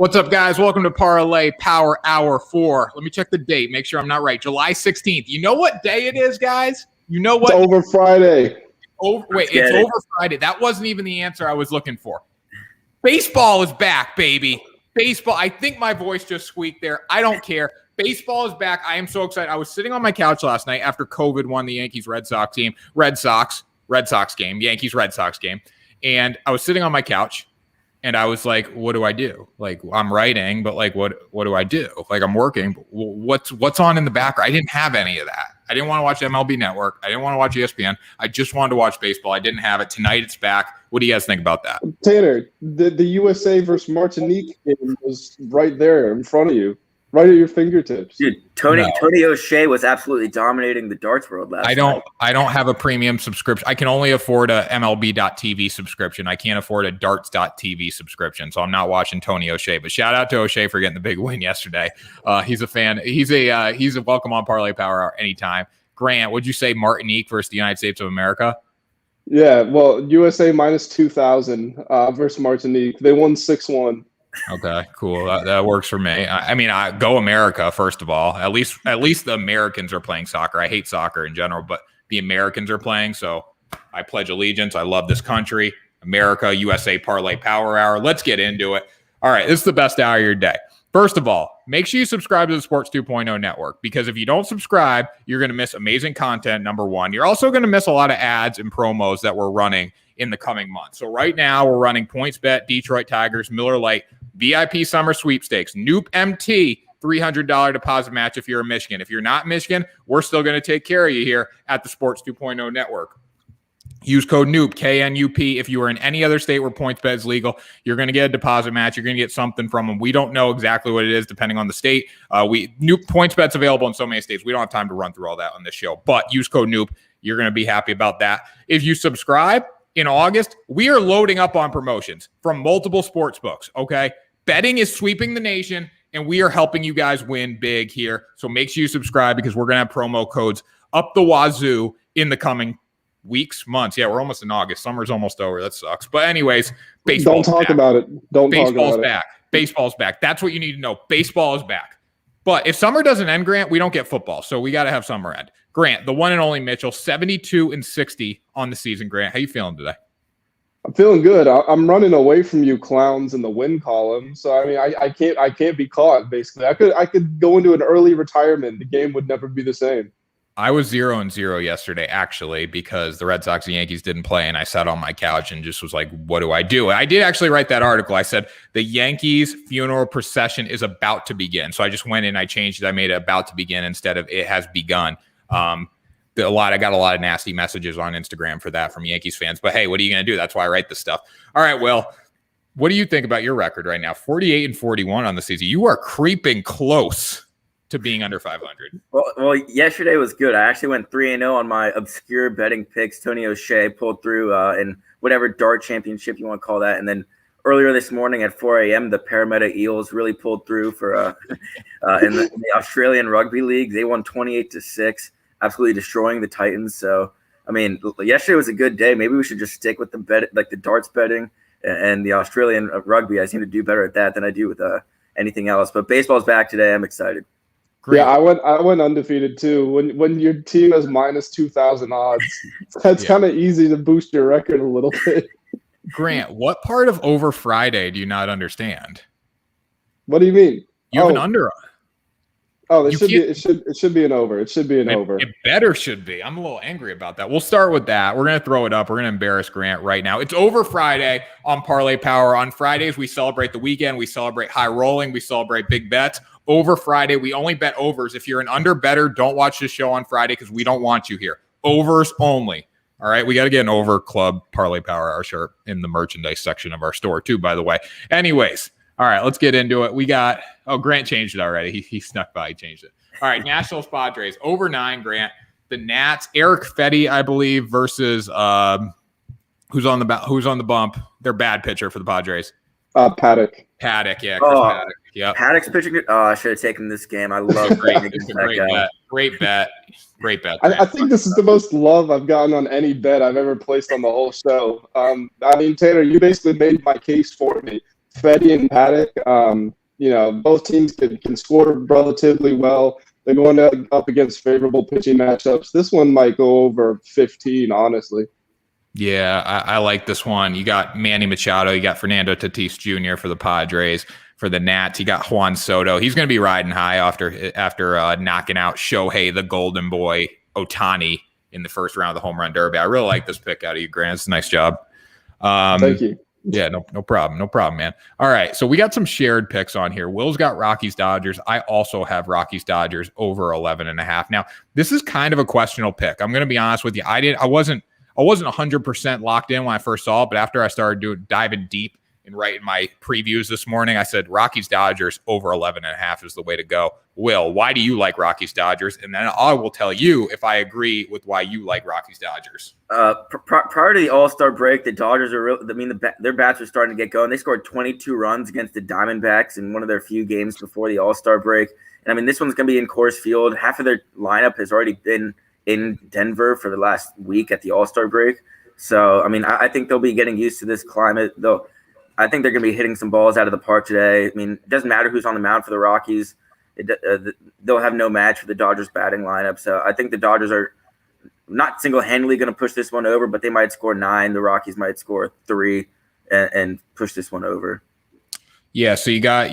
What's up, guys? Welcome to Parlay Power Hour 4. Let me check the date. Make sure I'm not right. July 16th. You know what day it is, guys? You know what? It's over Friday. It's over Friday. That wasn't even the answer I was looking for. Baseball is back, baby. Baseball. I think my voice just squeaked there. I don't care. Baseball is back. I am so excited. I was sitting on my couch last night after COVID won the Yankees-Red Sox game. Red Sox game. Yankees-Red Sox game. And I was sitting on my couch. And I was like, what do I do? Like, I'm writing, but like, what do I do? Like, I'm working. But what's on in the background? I didn't have any of that. I didn't want to watch MLB Network. I didn't want to watch ESPN. I just wanted to watch baseball. I didn't have it. Tonight it's back. What do you guys think about that? Tanner, the USA versus Martinique game was right there in front of you, right at your fingertips. Dude, Tony O'Shea was absolutely dominating the darts world last night. I don't have a premium subscription. I can only afford a MLB.TV subscription. I can't afford a Darts.TV subscription, so I'm not watching Tony O'Shea. But shout out to O'Shea for getting the big win yesterday. He's a fan. He's a welcome on Parlay Power Hour anytime. Grant, would you say Martinique versus the United States of America? Yeah, well, USA minus 2,000 versus Martinique. They won 6-1. Okay, cool. That works for me. I mean, go America, first of all. At least the Americans are playing soccer. I hate soccer in general, but the Americans are playing, so I pledge allegiance. I love this country. America, USA Parlay Power Hour. Let's get into it. All right, this is the best hour of your day. First of all, make sure you subscribe to the Sports 2.0 Network, because if you don't subscribe, you're going to miss amazing content, number one. You're also going to miss a lot of ads and promos that we're running in the coming months. So right now, we're running PointsBet, Detroit Tigers, Miller Lite, VIP Summer Sweepstakes, Noop MT, $300 deposit match if you're in Michigan. If you're not in Michigan, we're still going to take care of you here at the Sports 2.0 Network. Use code NOOP, KNUP. If you are in any other state where PointsBet is legal, you're going to get a deposit match. You're going to get something from them. We don't know exactly what it is depending on the state. NOOP PointsBet's available in so many states. We don't have time to run through all that on this show, but use code NOOP. You're going to be happy about that. If you subscribe in August, we are loading up on promotions from multiple sports books, okay? Betting is sweeping the nation, and we are helping you guys win big here. So make sure you subscribe, because we're going to have promo codes up the wazoo in the coming weeks, months. Yeah, we're almost in August. Summer's almost over. That sucks. But anyways, baseball's Don't talk back. about it. Baseball's back. Baseball's back. That's what you need to know. Baseball is back. But if summer doesn't end, Grant, we don't get football. So we got to have summer end. Grant, the one and only Mitchell, 72-60 on the season. Grant, how you feeling today? I'm feeling good. I'm running away from you clowns in the win column. So I mean, I can't be caught. Basically, I could go into an early retirement. The game would never be the same. I was 0-0 yesterday, actually, because the Red Sox and Yankees didn't play, and I sat on my couch and just was like, what do I do? And I did actually write that article. I said, the Yankees funeral procession is about to begin. So I just went in, I changed it. I made it about to begin instead of it has begun. I got a lot of nasty messages on Instagram for that from Yankees fans. But hey, what are you going to do? That's why I write this stuff. All right, Will, what do you think about your record right now? 48-41 on the season. You are creeping close to being under 500. Well, yesterday was good. I actually went 3-0 on my obscure betting picks. Tony O'Shea pulled through in whatever dart championship you want to call that. And then earlier this morning at 4 a.m., the Parramatta Eels really pulled through for in the Australian Rugby League. They won 28-6, absolutely destroying the Titans. So, I mean, yesterday was a good day. Maybe we should just stick with the bet, like the darts betting and the Australian rugby. I seem to do better at that than I do with anything else. But baseball's back today. I'm excited. Great. Yeah, I went undefeated too. When your team has minus 2,000 odds, that's kind of easy to boost your record a little bit. Grant, what part of over Friday do you not understand? What do you mean? You have an under on. Oh, it should be an over. It should be an over. It better should be. I'm a little angry about that. We'll start with that. We're going to throw it up. We're going to embarrass Grant right now. It's over Friday on Parlay Power. On Fridays, we celebrate the weekend. We celebrate high rolling. We celebrate big bets. Over Friday, we only bet overs. If you're an under better, don't watch this show on Friday because we don't want you here. Overs only. All right, we got to get an over club Parlay Power Hour shirt in the merchandise section of our store too, by the way. Anyways, all right, let's get into it. We got, Grant changed it already. He snuck by, he changed it. All right, Nationals Padres, over 9, Grant. The Nats, Eric Fetty, I believe, versus who's on the bump? Their bad pitcher for the Padres. Paddock. Paddock, yeah. Paddock. Yep. Paddock's pitching. Oh, I should have taken this game. I love Great bet. I think this is the most love I've gotten on any bet I've ever placed on the whole show. I mean, Tanner, you basically made my case for me. Fetty and Paddock. Both teams can score relatively well. They're going up against favorable pitching matchups. This one might go over 15, honestly. Yeah, I like this one. You got Manny Machado. You got Fernando Tatis Jr. for the Padres. For the Nats, you got Juan Soto. He's going to be riding high after knocking out Shohei, the Golden Boy, Ohtani in the first round of the Home Run Derby. I really like this pick out of you, Grant. It's a nice job. Thank you. Yeah, no problem. No problem, man. All right, so we got some shared picks on here. Will's got Rockies Dodgers. I also have Rockies Dodgers over 11.5. Now, this is kind of a questionable pick. I'm going to be honest with you. I wasn't 100% locked in when I first saw it, but after I started diving deep and writing my previews this morning, I said Rockies Dodgers over 11.5 is the way to go. Will, why do you like Rockies Dodgers? And then I will tell you if I agree with why you like Rockies Dodgers. Prior to the All-Star break, the Dodgers their bats are starting to get going. They scored 22 runs against the Diamondbacks in one of their few games before the All-Star break. And this one's going to be in Coors Field. Half of their lineup has already been in Denver for the last week at the All-Star break. So, I think they'll be getting used to this climate. I think they're going to be hitting some balls out of the park today. It doesn't matter who's on the mound for the Rockies. They'll have no match for the Dodgers batting lineup. So I think the Dodgers are not single-handedly going to push this one over, but they might score 9. The Rockies might score 3 and push this one over. Yeah, so you got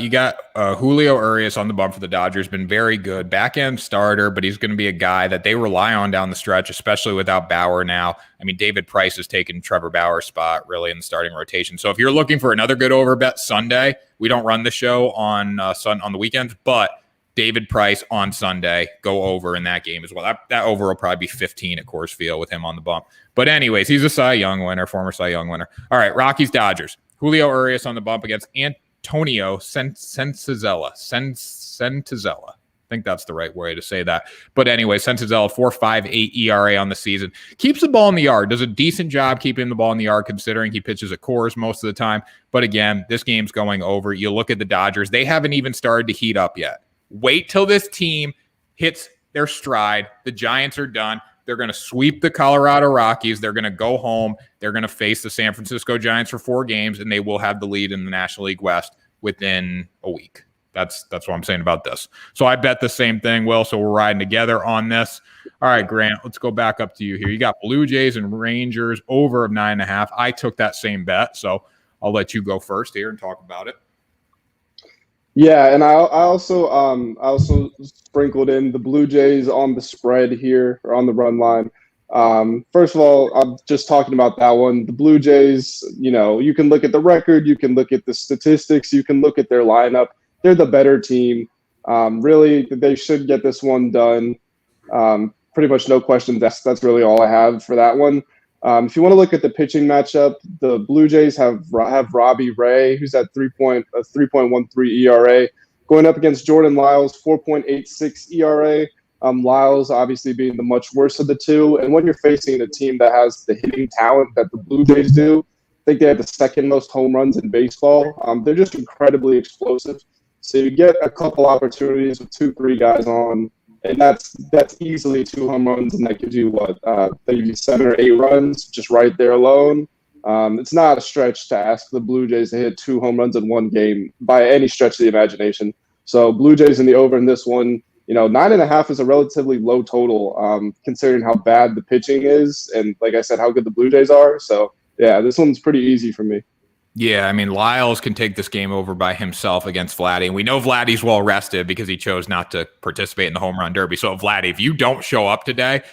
Julio Urias on the bump for the Dodgers, been very good. Back-end starter, but he's going to be a guy that they rely on down the stretch, especially without Bauer now. David Price has taken Trevor Bauer's spot really in the starting rotation. So if you're looking for another good over bet Sunday, we don't run the show on the weekends, but David Price on Sunday, go over in that game as well. That over will probably be 15 at Coors Field with him on the bump. But anyways, he's a Cy Young winner, former Cy Young winner. All right, Rockies Dodgers. Julio Urias on the bump against Antonio Senzatella. I think that's the right way to say that. But anyway, Senzatella, 4.58 ERA on the season. Keeps the ball in the yard. Does a decent job keeping the ball in the yard considering he pitches at Coors most of the time. But again, this game's going over. You look at the Dodgers. They haven't even started to heat up yet. Wait till this team hits their stride. The Giants are done. They're going to sweep the Colorado Rockies. They're going to go home. They're going to face the San Francisco Giants for 4 games, and they will have the lead in the National League West within a week. That's what I'm saying about this. So I bet the same thing, Will. So we're riding together on this. All right, Grant, let's go back up to you here. You got Blue Jays and Rangers over of 9.5. I took that same bet, so I'll let you go first here and talk about it. Yeah, and I also sprinkled in the Blue Jays on the spread here, or on the run line. First of all, I'm just talking about that one. The Blue Jays, you can look at the record, you can look at the statistics, you can look at their lineup. They're the better team. Really, they should get this one done. Pretty much no questions. That's really all I have for that one. If you want to look at the pitching matchup, the Blue Jays have Robbie Ray, who's at 3.13 ERA, going up against Jordan Lyles, 4.86 ERA. Lyles obviously being the much worse of the two. And when you're facing a team that has the hitting talent that the Blue Jays do, I think they have the second most home runs in baseball. They're just incredibly explosive. So you get a couple opportunities with 2-3 guys on, and that's easily 2 home runs, and that gives you they give you 7 or 8 runs just right there alone. It's not a stretch to ask the Blue Jays to hit 2 home runs in one game by any stretch of the imagination. So Blue Jays in the over in this one. 9.5 is a relatively low total, considering how bad the pitching is, and like I said, how good the Blue Jays are. So yeah, this one's pretty easy for me. Yeah, Lyles can take this game over by himself against Vladdy. And we know Vladdy's well rested because he chose not to participate in the home run derby. So, Vladdy, if you don't show up today,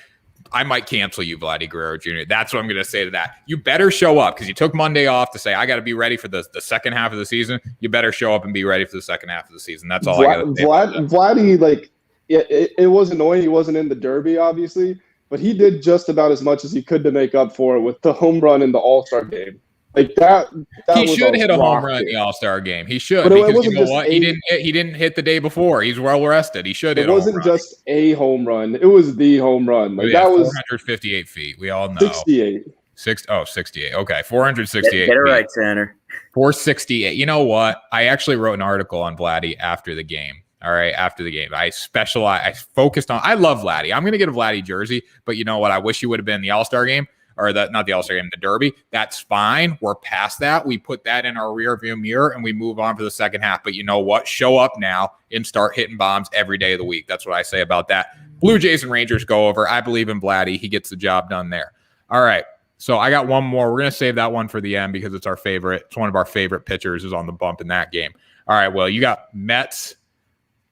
I might cancel you, Vladdy Guerrero Jr. That's what I'm going to say to that. You better show up because you took Monday off to say, I got to be ready for the second half of the season. You better show up and be ready for the second half of the season. That's all I got to say. Vladdy, it was annoying. He wasn't in the derby, obviously, but he did just about as much as he could to make up for it with the home run in the All-Star game. That he should hit a home run in the All-Star game. He should, but because you know what? He didn't hit the day before. He's well rested. He should hit. It wasn't just a home run. It was the home run. That was 458 feet. We all know. 68. 68. Okay, 468. Get it right, Tanner. 468. You know what? I actually wrote an article on Vladdy after the game. All right, after the game. I focused on – I love Vladdy. I'm going to get a Vladdy jersey, but you know what? I wish he would have been in the All-Star game. or not the All-Star game, the Derby. That's fine. We're past that. We put that in our rearview mirror and we move on for the second half. But you know what? Show up now and start hitting bombs every day of the week. That's what I say about that. Blue Jays and Rangers go over. I believe in Vladdy. He gets the job done there. All right. So I got one more. We're going to save that one for the end because it's our favorite. It's one of our favorite pitchers is on the bump in that game. All right. Well, you got Mets,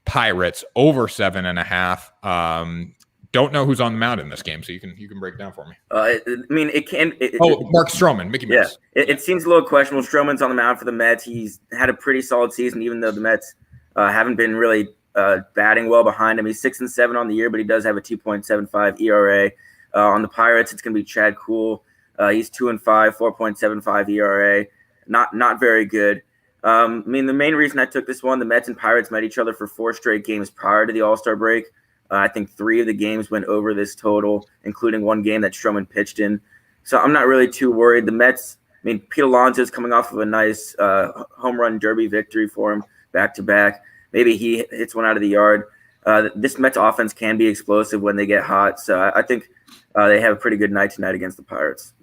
Pirates over 7.5. Don't know who's on the mound in this game, so you can break it down for me. It can. Mark Stroman, Mickey Mouse. Yeah, it seems a little questionable. Stroman's on the mound for the Mets. He's had a pretty solid season, even though the Mets haven't been really batting well behind him. He's 6-7 on the year, but he does have a 2.75 ERA. On the Pirates, it's going to be Chad Kuhl. He's 2-5, 4.75 ERA. Not very good. The main reason I took this one, the Mets and Pirates met each other for 4 straight games prior to the All-Star break. I think 3 of the games went over this total, including one game that Stroman pitched in. So I'm not really too worried. The Mets, Pete Alonso's coming off of a nice home run derby victory for him back-to-back. Maybe he hits one out of the yard. This Mets offense can be explosive when they get hot. So I think they have a pretty good night tonight against the Pirates.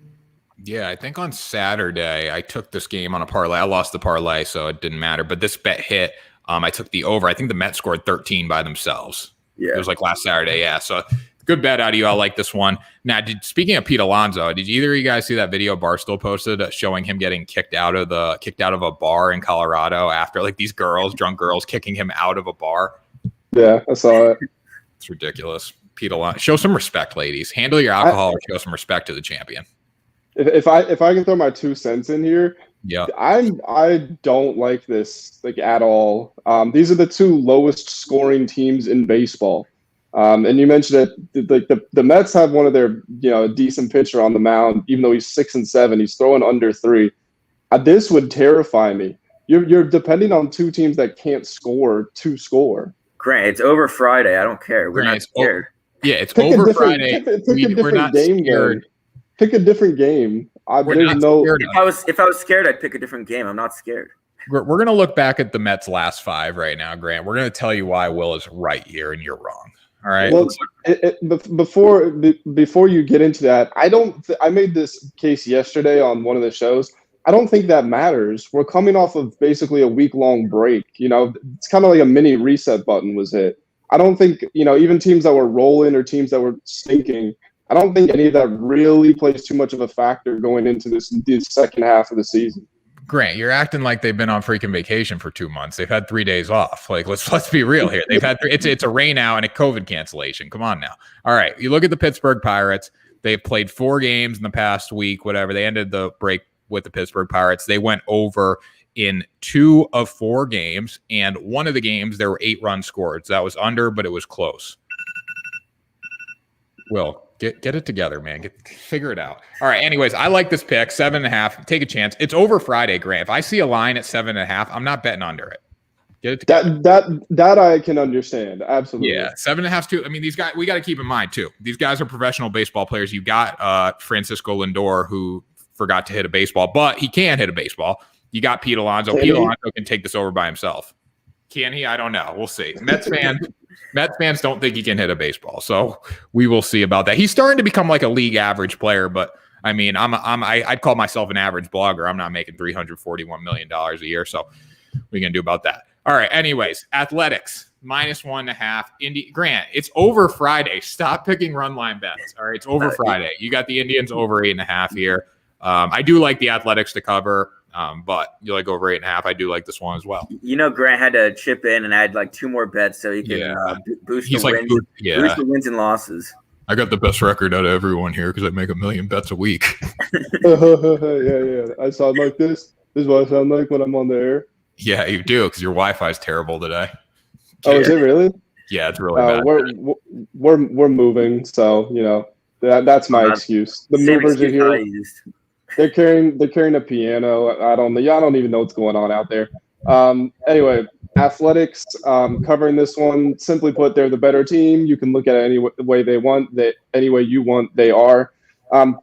Yeah, I think on Saturday I took this game on a parlay. I lost the parlay, so it didn't matter. But this bet hit. I took the over. I think the Mets scored 13 by themselves. Yeah. It was like last Saturday. Yeah. So good bet out of you. I like this one. Now, speaking of Pete Alonso, did either of you guys see that video Barstool posted showing him getting kicked out of a bar in Colorado after like these drunk girls kicking him out of a bar? Yeah, I saw it. It's ridiculous. Pete Alonso, show some respect, ladies. Handle your alcohol or show some respect to the champion. If I can throw my 2 cents in here, yeah, I don't like this like at all. These are the 2 lowest scoring teams in baseball, and you mentioned that the Mets have one of their decent pitcher on the mound, even though he's 6-7, he's throwing under 3. This would terrify me. You're depending on 2 teams that can't score to score. Grant, it's over Friday. I don't care. We're not scared. It's over Friday. We're not scared. Pick a different game. If I was scared, I'd pick a different game. I'm not scared. We're going to look back at the Mets' last 5 right now, Grant. We're going to tell you why Will is right here and you're wrong. All right. Well, before you get into that, I made this case yesterday on one of the shows. I don't think that matters. We're coming off of basically a week-long break. It's kind of like a mini reset button was hit. I don't think even teams that were rolling or teams that were sinking, I don't think any of that really plays too much of a factor going into this second half of the season. Grant, you're acting like they've been on freaking vacation for 2 months. They've had 3 days off. Like, let's be real here. They've had it's a rain out and a COVID cancellation. Come on now. All right, you look at the Pittsburgh Pirates. They've played 4 games in the past week. Whatever. They ended the break with the Pittsburgh Pirates. They went over in 2 of 4 games, and one of the games there were 8 runs scored. So that was under, but it was close. Will. Get it together, man. Figure it out. All right. Anyways, I like this pick, 7.5. Take a chance. It's over Friday, Grant. If I see a line at 7.5, I'm not betting under it. Get it together. That I can understand. Absolutely. Yeah, 7.5 too. These guys, we got to keep in mind too. These guys are professional baseball players. You got Francisco Lindor, who forgot to hit a baseball, but he can hit a baseball. You got Pete Alonso. Pete Alonso can take this over by himself. Can he? I don't know. We'll see. Mets fans don't think he can hit a baseball, so we will see about that. He's starting to become like a league average player, but I'd call myself an average blogger. I'm not making $341 million a year, so what are you gonna do about that? All right. Anyways, athletics -1.5. Grant, it's over Friday. Stop picking run line bets. All right, it's over Friday. You got the Indians over 8.5 here. I do like the Athletics to cover. But you like over 8.5. I do like this one as well. Grant had to chip in and add like 2 more bets so he can boost the wins and losses. I got the best record out of everyone here because I make 1 million bets a week. Yeah. I sound like this. This is what I sound like when I'm on the air. Yeah, you do because your Wi-Fi is terrible today. Oh, is it really? Yeah, it's really bad. We're moving, so that's my excuse. The movers are here. They're carrying a piano. Y'all don't even know what's going on out there. Anyway, Athletics covering this one. Simply put, they're the better team. You can look at it any way they want. Any way you want, they are.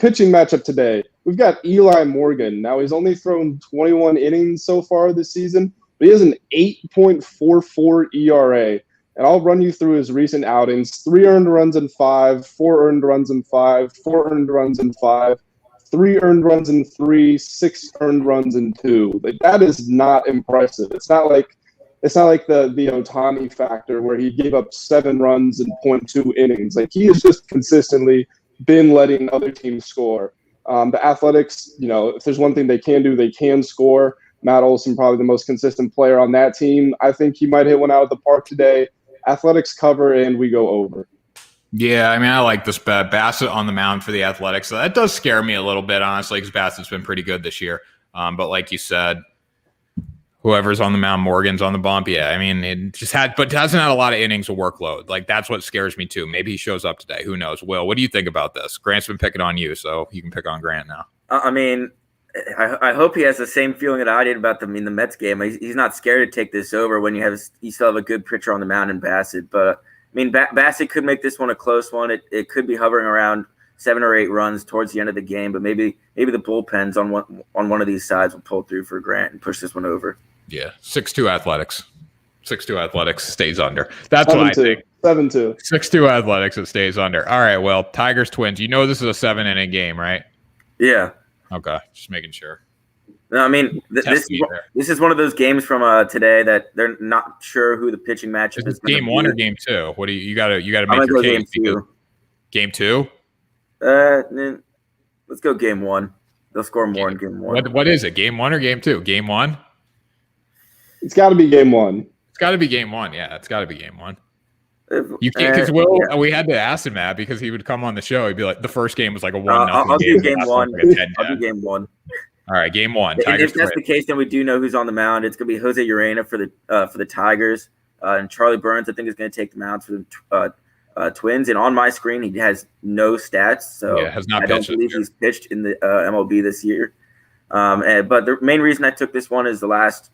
Pitching matchup today. We've got Eli Morgan. Now, he's only thrown 21 innings so far this season, but he has an 8.44 ERA. And I'll run you through his recent outings. 3 earned runs in 5, 4 earned runs in 5, 4 earned runs in 5. 3 earned runs in 3, 6 earned runs in 2. Like, that is not impressive. It's not like the Ohtani factor where he gave up 7 runs in .2 innings. Like, he has just consistently been letting other teams score. The Athletics, if there's one thing they can do, they can score. Matt Olson, probably the most consistent player on that team. I think he might hit one out of the park today. Athletics cover, and we go over. Yeah, I mean, I like this bet. Bassett on the mound for the Athletics. So that does scare me a little bit, honestly, because Bassett's been pretty good this year. But like you said, whoever's on the mound, Morgan's on the bump. Yeah, I mean, it hasn't had a lot of innings of workload. Like, that's what scares me too.Maybe he shows up today. Who knows? Will, what do you think about this? Grant's been picking on you, so you can pick on Grant now. I mean, I hope he has the same feeling that I did about the Mets game. He's not scared to take this over when you still have a good pitcher on the mound in Bassett. But I mean, Bassett could make this one a close one. It could be hovering around 7 or 8 runs towards the end of the game. But maybe the bullpens on one of these sides will pull through for Grant and push this one over. Yeah, 6-2 Athletics. 6-2 Athletics stays under. That's what I think. 7-2. 6-2 Athletics, it stays under. All right, well, Tigers Twins. You know this is a 7-inning game, right? Yeah. Okay, just making sure. No, I mean, this is one of those games from today that they're not sure who the pitching matchup is. Game 1 or game 2? What do you got to make your case? Game 2. Let's go game 1. They'll score more in game 1. What is it? Game 1 or game 2? Game 1. It's got to be game 1. It's got to be game 1. Yeah, it's got to be game 1. You can't, because we had to ask him that because he would come on the show. He'd be like, the first game was like a 1-0 I'll game. do game 1. I'll do game 1. All right, game 1. If that's the case, then we do know who's on the mound. It's going to be Jose Urena for the Tigers, and Charlie Burns, I think, is going to take the mound for the Twins. And on my screen, he has no stats, so I don't believe he's pitched in the MLB this year. But the main reason I took this one is the last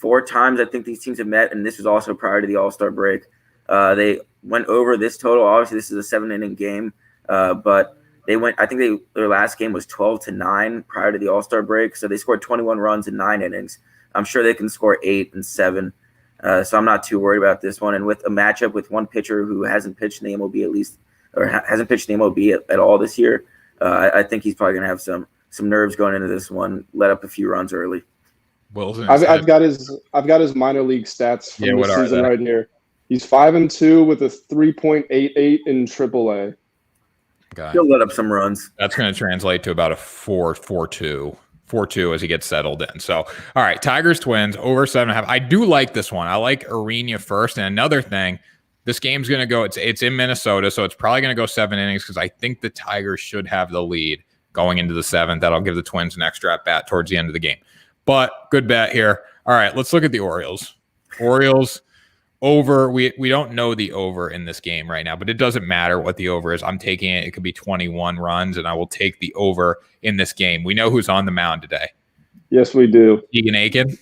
4 times I think these teams have met, and this was also prior to the All-Star break. They went over this total. Obviously, this is a 7-inning game, but they went. I think their last game was 12-9 prior to the All-Star break, so they scored 21 runs in 9 innings. I'm sure they can score 8 and 7, so I'm not too worried about this one. And with a matchup with one pitcher who hasn't pitched in the MLB hasn't pitched in the MLB at all this year, I think he's probably going to have some nerves going into this one. Let up a few runs early. I've got his minor league stats from this season right here. He's 5-2 with a 3.88 in AAA. He'll let up some runs. That's going to translate to about a 4.2 as he gets settled in. So, all right, Tigers Twins over 7.5. I do like this one. I like Urena first. And another thing, this game's going to go. It's in Minnesota, so it's probably going to go 7 innings because I think the Tigers should have the lead going into the 7th. That'll give the Twins an extra at bat towards the end of the game. But good bet here. All right, let's look at the Orioles. Orioles. Over, we don't know the over in this game right now, but it doesn't matter what the over is. I'm taking it. It could be 21 runs, and I will take the over in this game. We know who's on the mound today. Yes, we do. Keegan Aiken,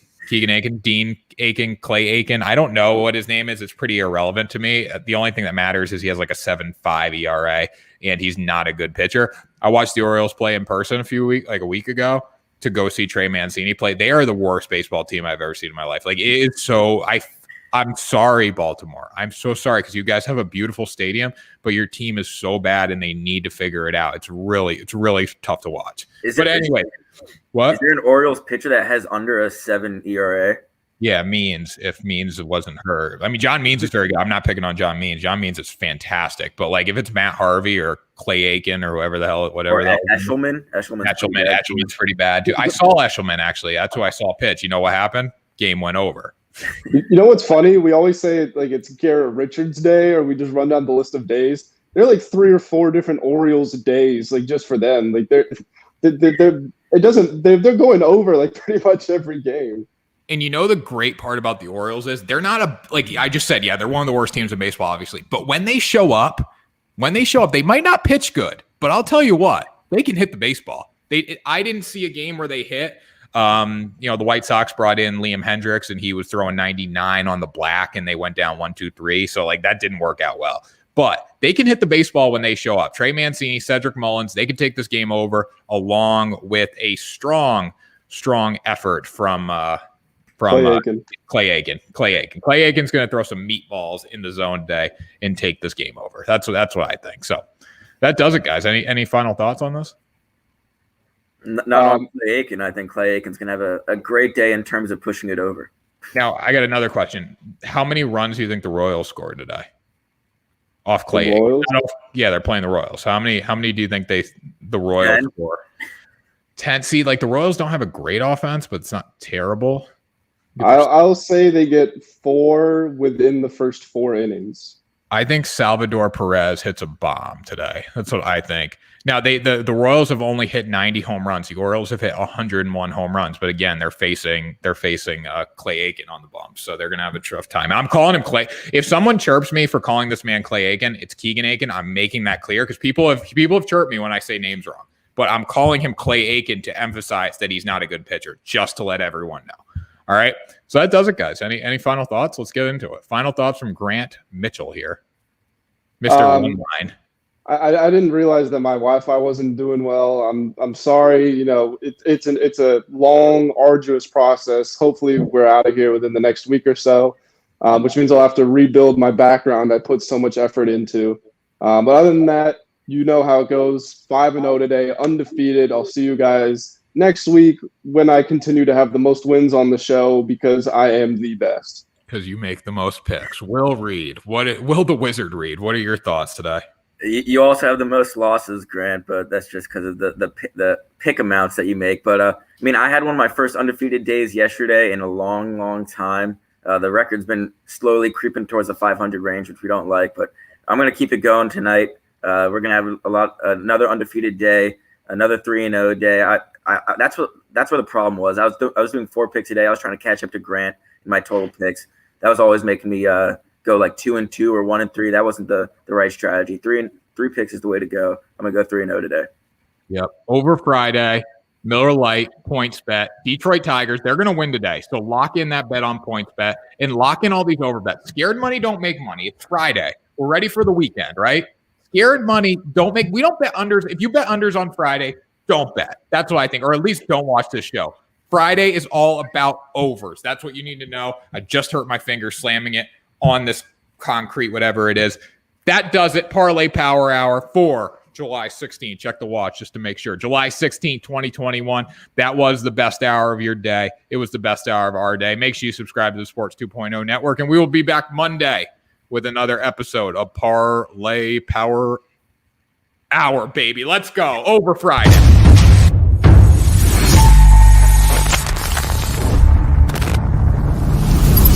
Dean Aiken, Clay Aiken. I don't know what his name is. It's pretty irrelevant to me. The only thing that matters is he has like a 7.5 ERA, and he's not a good pitcher. I watched the Orioles play in person a week ago to go see Trey Mancini play. They are the worst baseball team I've ever seen in my life. Like, it's so I'm sorry, Baltimore. I'm so sorry because you guys have a beautiful stadium, but your team is so bad and they need to figure it out. It's really tough to watch. Anyway, what? Is there an Orioles pitcher that has under a 7 ERA? Yeah, if Means wasn't hurt. I mean, John Means is very good. I'm not picking on John Means. John Means is fantastic. But like if it's Matt Harvey or Clay Aiken or whatever. Eshelman's pretty bad too. I saw Eshelman actually. That's who I saw pitch. You know what happened? Game went over. You know what's funny? We always say like it's Garrett Richards Day, or we just run down the list of days. There are like 3 or 4 different Orioles days, like just for them. Like they're going over like pretty much every game. And you know the great part about the Orioles is they're not like I just said, they're one of the worst teams in baseball, obviously. But when they show up, they might not pitch good, but I'll tell you what, they can hit the baseball. I didn't see a game where they hit. The White Sox brought in Liam Hendricks and he was throwing 99 on the black and they went down 1-2-3. So like that didn't work out well, but they can hit the baseball when they show up. Trey Mancini, Cedric Mullins, they can take this game over along with a strong effort from Clay Aiken. Clay Aiken's going to throw some meatballs in the zone today and take this game over. That's what I think. So that does it, guys. Any final thoughts on this? Not on Clay Aiken. I think Clay Aiken's going to have a great day in terms of pushing it over. Now, I got another question. How many runs do you think the Royals scored today? Off Clay Aiken? Yeah, they're playing the Royals. How many do you think the Royals 10? score? 10. See, like the Royals don't have a great offense, but it's not terrible. I'll say they get 4 within the first 4 innings. I think Salvador Perez hits a bomb today. That's what I think. Now, the Royals have only hit 90 home runs. The Orioles have hit 101 home runs. But again, they're facing Clay Aiken on the bump, so they're gonna have a tough time. I'm calling him Clay. If someone chirps me for calling this man Clay Aiken, it's Keegan Aiken. I'm making that clear because people have chirped me when I say names wrong. But I'm calling him Clay Aiken to emphasize that he's not a good pitcher, just to let everyone know. All right. So that does it, guys. Any final thoughts? Let's get into it. Final thoughts from Grant Mitchell here. Mr. One Line. I didn't realize that my Wi-Fi wasn't doing well. I'm sorry. You know, it's a long, arduous process. Hopefully we're out of here within the next week or so, which means I'll have to rebuild my background I put so much effort into. But other than that, you know how it goes. 5-0 today, undefeated. I'll see you guys next week when I continue to have the most wins on the show because I am the best. Because you make the most picks. Will the Wizard read? What are your thoughts today? You also have the most losses, Grant, but that's just because of the pick amounts that you make. But I mean, I had one of my first undefeated days yesterday in a long, long time. The record's been slowly creeping towards the 500 range, which we don't like. But I'm gonna keep it going tonight. We're gonna have another undefeated day, another 3-0 day. That's where the problem was. I was doing 4 picks a day. I was trying to catch up to Grant in my total picks. That was always making me go like 2-2 or 1-3. That wasn't the right strategy. 3 picks is the way to go. I'm gonna go 3-0 today. Yep. Over Friday, Miller Lite, points bet, Detroit Tigers. They're gonna win today. So lock in that bet on points bet and lock in all these over bets. Scared money don't make money. It's Friday. We're ready for the weekend, right? Scared money we don't bet unders. If you bet unders on Friday, don't bet. That's what I think, or at least don't watch this show. Friday is all about overs. That's what you need to know. I just hurt my finger slamming it on this concrete, whatever it is. That does it. Parlay Power Hour for July 16th. Check the watch just to make sure. July 16th, 2021. That was the best hour of your day. It was the best hour of our day. Make sure you subscribe to the Sports 2.0 Network, and we will be back Monday with another episode of Parlay Power Hour, baby. Let's go. Over Friday.